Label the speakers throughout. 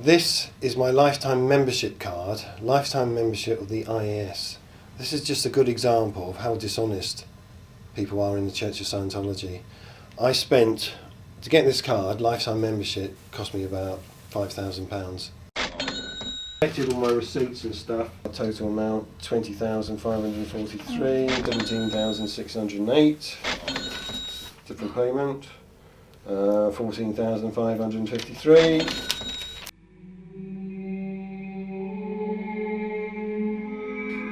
Speaker 1: This is my lifetime membership card, lifetime membership of the IAS. This is just a good example of how dishonest people are in the Church of Scientology. I spent, to get this card, lifetime membership, cost me about £5,000. Collected all my receipts and stuff. Total amount 20,543, 17,608. Different payment. 14,553.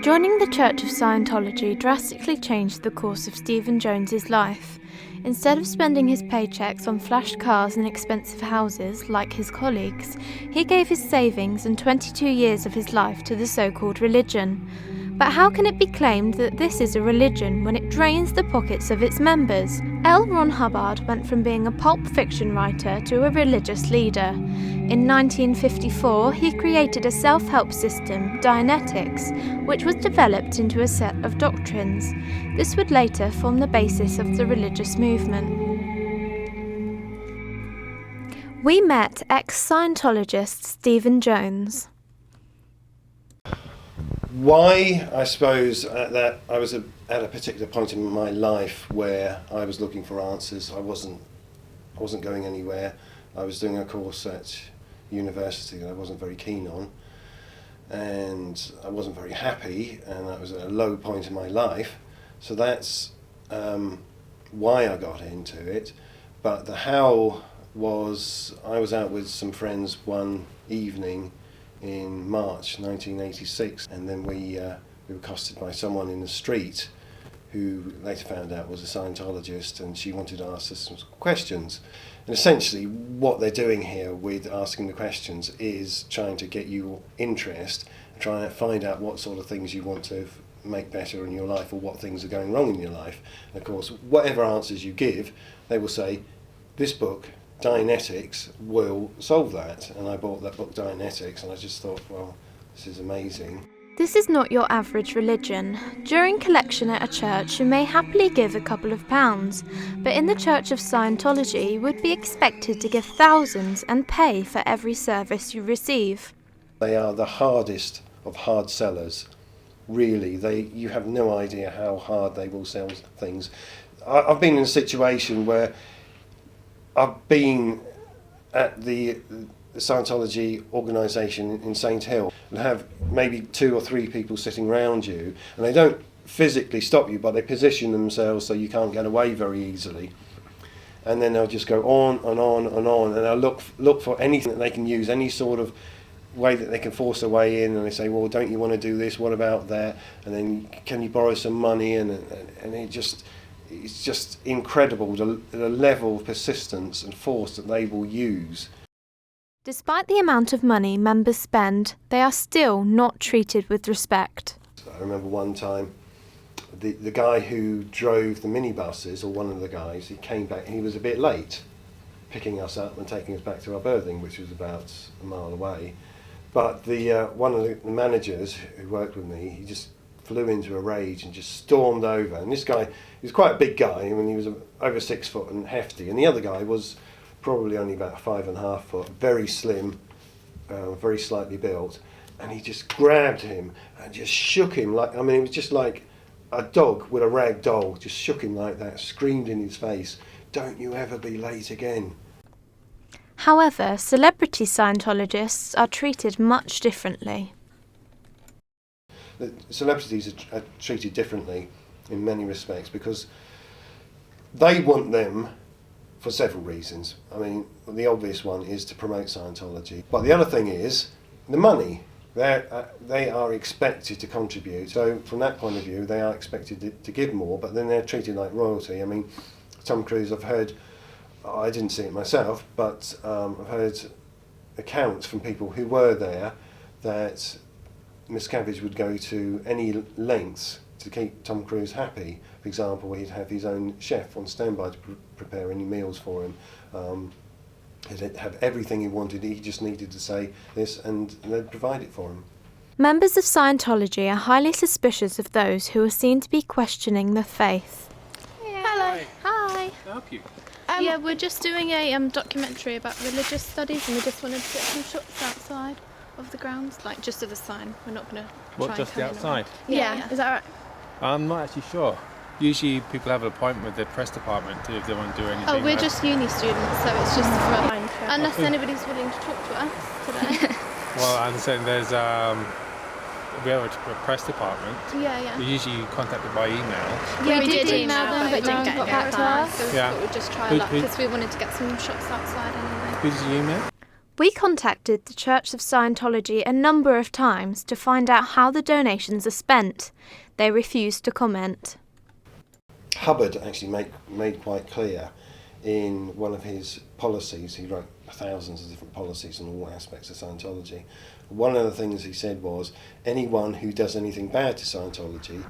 Speaker 2: Joining the Church of Scientology drastically changed the course of Stephen Jones's life. Instead of spending his paychecks on flashed cars and expensive houses, like his colleagues, he gave his savings and 22 years of his life to the so-called religion. But how can it be claimed that this is a religion when it drains the pockets of its members? L. Ron Hubbard went from being a pulp fiction writer to a religious leader. In 1954, he created a self-help system, Dianetics, which was developed into a set of doctrines. This would later form the basis of the religious movement. We met ex-Scientologist Stephen Jones.
Speaker 1: Why? I suppose that I was at a particular point in my life where I was looking for answers. I wasn't going anywhere. I was doing a course at university that I wasn't very keen on, and I wasn't very happy, and that was at a low point in my life. So that's why I got into it. But the how was, I was out with some friends one evening in March 1986, and then we were accosted by someone in the street who later found out was a Scientologist, and she wanted to ask us some questions. And essentially what they're doing here with asking the questions is trying to get your interest, trying to find out what sort of things you want to make better in your life, or what things are going wrong in your life. And of course, whatever answers you give, they will say, this book, Dianetics, will solve that. And I bought that book, Dianetics, and I just thought, well, this is amazing.
Speaker 2: This is not your average religion. During collection at a church, you may happily give a couple of pounds, but in the Church of Scientology, you would be expected to give thousands and pay for every service you receive.
Speaker 1: They are the hardest of hard sellers. Really, you have no idea how hard they will sell things. I've been in a situation where I've been at the Scientology organisation in St Hill and have maybe 2 or 3 people sitting around you, and they don't physically stop you, but they position themselves so you can't get away very easily. And then they'll just go on and on and on, and they'll look for anything that they can use, any sort of way that they can force their way in, and they say, well, don't you want to do this, what about that, and then can you borrow some money, and it's just incredible the level of persistence and force that they will use.
Speaker 2: Despite the amount of money members spend, they are still not treated with respect.
Speaker 1: I remember one time, the guy who drove the minibuses, or one of the guys, he came back and he was a bit late, picking us up and taking us back to our berthing, which was about a mile away. But one of the managers who worked with me, he just flew into a rage and just stormed over. And this guy, he was quite a big guy, I mean, he was over 6 foot and hefty, and the other guy was probably only about 5.5 foot, very slim, very slightly built, and he just grabbed him and just shook him like, I mean, it was just like a dog with a rag doll, just shook him like that, screamed in his face, don't you ever be late again.
Speaker 2: However, celebrity Scientologists are treated much differently.
Speaker 1: The celebrities are treated differently in many respects because they want them for several reasons. I mean, the obvious one is to promote Scientology. But the other thing is the money. They are expected to contribute. So from that point of view, they are expected to give more, but then they're treated like royalty. I mean, Tom Cruise, I've heard, I didn't see it myself, but I've heard accounts from people who were there that Miscavige would go to any lengths to keep Tom Cruise happy. For example, he'd have his own chef on standby to prepare any meals for him. He'd have everything he wanted, he just needed to say this and they'd provide it for him.
Speaker 2: Members of Scientology are highly suspicious of those who are seen to be questioning the faith.
Speaker 3: Hello.
Speaker 2: Hi.
Speaker 3: Can I help you?
Speaker 2: Yeah, we're just doing a documentary about religious studies, and we just wanted to get some shots outside of the grounds, like just of a sign. We're not going to
Speaker 3: What, just the outside?
Speaker 2: Yeah.
Speaker 4: Is that right?
Speaker 3: I'm not actually sure. Usually people have an appointment with the press department if they want to do anything.
Speaker 2: Oh, we're just uni students, so it's just for unless
Speaker 3: Okay.
Speaker 2: anybody's willing to talk to us today.
Speaker 3: Well, I understand there's we have a press department.
Speaker 2: Yeah.
Speaker 3: We're usually contacted by email.
Speaker 2: Yeah, we
Speaker 4: did
Speaker 2: did
Speaker 4: email
Speaker 2: email them,
Speaker 4: them,
Speaker 2: but no one
Speaker 4: didn't
Speaker 2: got
Speaker 4: get
Speaker 2: back to
Speaker 4: back.
Speaker 2: us. So we
Speaker 3: Yeah.
Speaker 2: thought we'd just try
Speaker 3: Who-
Speaker 2: luck
Speaker 3: who-
Speaker 2: because we wanted to get some shots outside anyway.
Speaker 3: Who did you email?
Speaker 2: We contacted the Church of Scientology a number of times to find out how the donations are spent. They refused to comment.
Speaker 1: Hubbard actually made quite clear in one of his policies, he wrote thousands of different policies on all aspects of Scientology. One of the things he said was, anyone who does anything bad to Scientology,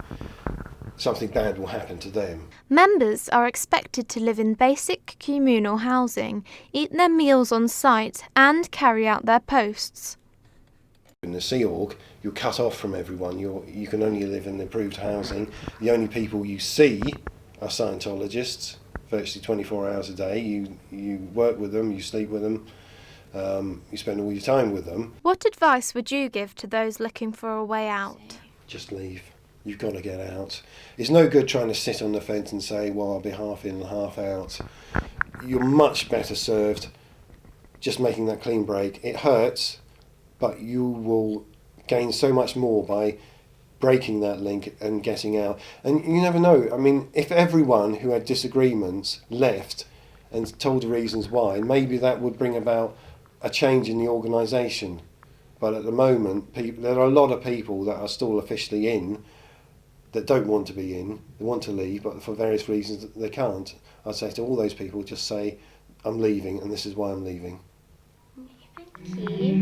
Speaker 1: something bad will happen to them.
Speaker 2: Members are expected to live in basic communal housing, eat their meals on site, and carry out their posts.
Speaker 1: In the Sea Org, you're cut off from everyone. You can only live in approved housing. The only people you see are Scientologists, virtually 24 hours a day. You work with them, you sleep with them, you spend all your time with them.
Speaker 2: What advice would you give to those looking for a way out?
Speaker 1: Just leave. You've got to get out. It's no good trying to sit on the fence and say, well, I'll be half in and half out. You're much better served just making that clean break. It hurts, but you will gain so much more by breaking that link and getting out. And you never know. I mean, if everyone who had disagreements left and told the reasons why, maybe that would bring about a change in the organisation. But at the moment, there are a lot of people that are still officially in that don't want to be in. They want to leave, but for various reasons they can't. I'd say to all those people, just say, I'm leaving and this is why I'm leaving.
Speaker 4: Thank you.